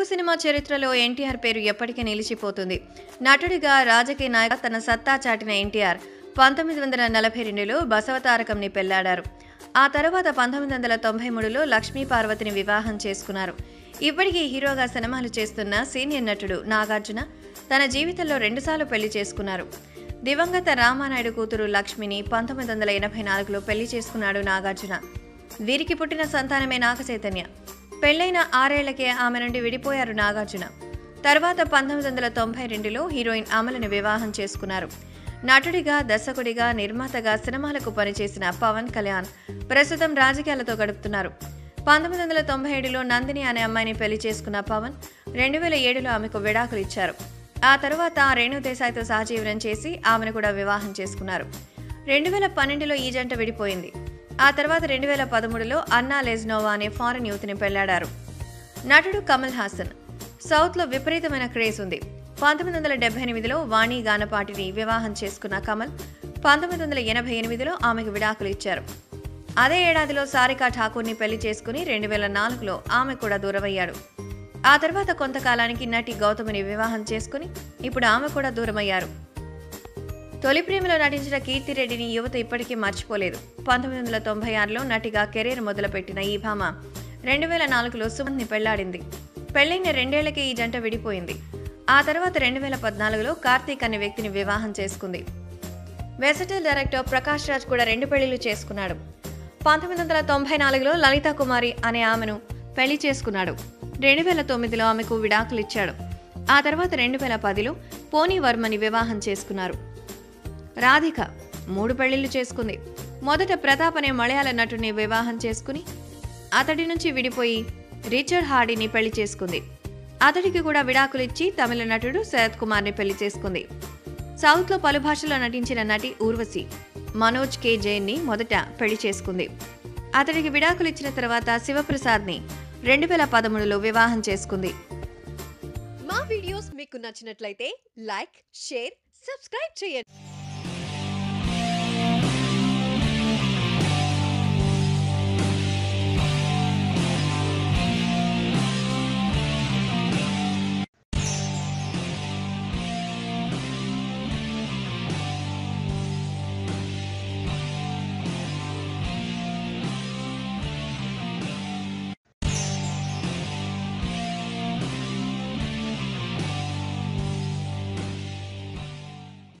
Cinema చరిత్రలో ఎన్టీఆర్ పేరు ఎప్పటికీ నిలిచిపోతుంది. నటుడిగా, రాజకీయ నాయకుడిగా తన సత్తా చాటిన ఎన్టీఆర్ 1942లో బసవతారకంని పెళ్లాడారు. ఆ తర్వాత 1993లో లక్ష్మీ పార్వతిని వివాహం చేసుకున్నారు. ఇప్పటికీ హీరోగా సినిమాలు చేస్తున్న సీనియర్ నటుడు నాగార్జున తన జీవితంలో 2 సార్లు పెళ్లి చేసుకున్నారు. దివంగత రామానాయుడు కూతురు లక్ష్మిని 1984లో పెళ్లి చేసుకున్నాడు నాగార్జున. వీరికి పుట్టిన సంతానమే నాగచైతన్య. పెళ్లైన 6 ఏళ్లకే ఆమె నుండి విడిపోయారు నాగార్జున. తర్వాత 1992లో హీరోయిన్ అమలను వివాహం చేసుకున్నారు. నటుడిగా, దర్శకుడిగా, నిర్మాతగా సినిమాలకు పనిచేసిన పవన్ కళ్యాణ్ ప్రస్తుతం రాజకీయాలతో గడుపుతున్నారు. 1997లో నందిని అనే అమ్మాయిని పెళ్లి చేసుకున్న పవన్ 2007లో ఆమెకు విడాకులు ఇచ్చారు. ఆ తర్వాత రేణు దేశాయ్తో సహజీవనం చేసి ఆమెను కూడా వివాహం చేసుకున్నారు. 2012లో ఈ జంట విడిపోయింది. ఆ తర్వాత 2013లో అన్నా లెజ్నోవా అనే ఫారెన్ యూత్ని పెళ్లాడారు. నటుడు కమల్ హాసన్. సౌత్లో విపరీతమైన క్రేజ్ ఉంది. 1978లో వాణి గానపాటిని వివాహం చేసుకున్న కమల్ 1988లో ఆమెకు విడాకులు ఇచ్చారు. అదే ఏడాదిలో సారికా ఠాకూర్ని పెళ్లి చేసుకుని 2004లో ఆమె కూడా దూరమయ్యాడు. ఆ తర్వాత కొంతకాలానికి నటి గౌతమిని వివాహం చేసుకుని ఇప్పుడు ఆమె కూడా దూరమయ్యారు. తొలి ప్రేమలో నటించిన కీర్తిరెడ్డిని యువత ఇప్పటికీ మర్చిపోలేదు. 1996లో నటిగా కెరీర్ మొదలుపెట్టిన ఈ భామ 2004లో సుమంత్ని పెళ్లాడింది. పెళ్లైన 2 ఏళ్లకే ఈ జంట విడిపోయింది. ఆ తర్వాత 2014లో కార్తీక్ అనే వ్యక్తిని వివాహం చేసుకుంది. వెసటైల్ డైరెక్టర్ ప్రకాష్ రాజ్ కూడా 2 పెళ్లిళ్లు చేసుకున్నాడు. 1994లో లలితా కుమారి అనే ఆమెను పెళ్లి చేసుకున్నాడు. 2009లో ఆమెకు విడాకులు ఇచ్చాడు. ఆ తర్వాత 2010లో పోనీ వర్మని వివాహం చేసుకున్నారు. రాధిక 3 పెళ్లిళ్లు చేసుకుంది. మొదట ప్రతాప్ అనే మలయాళ నటుడిని వివాహం చేసుకుని అతడి నుంచి విడిపోయి రిచర్డ్ హార్డీని పెళ్లి చేసుకుంది. అతడికి కూడా విడాకులు ఇచ్చి తమిళ నటుడు శరత్ కుమార్ని పెళ్లి చేసుకుంది. సౌత్లో పలు భాషల్లో నటించిన నటి ఊర్వశి మనోజ్ కే జైన్ని మొదట పెళ్లి చేసుకుంది. అతడికి విడాకులు ఇచ్చిన తర్వాత శివప్రసాద్ని 2013లో వివాహం చేసుకుంది. మా వీడియోస్ మీకు నచ్చినట్లయితే లైక్, షేర్, సబ్స్క్రైబ్ చేయండి.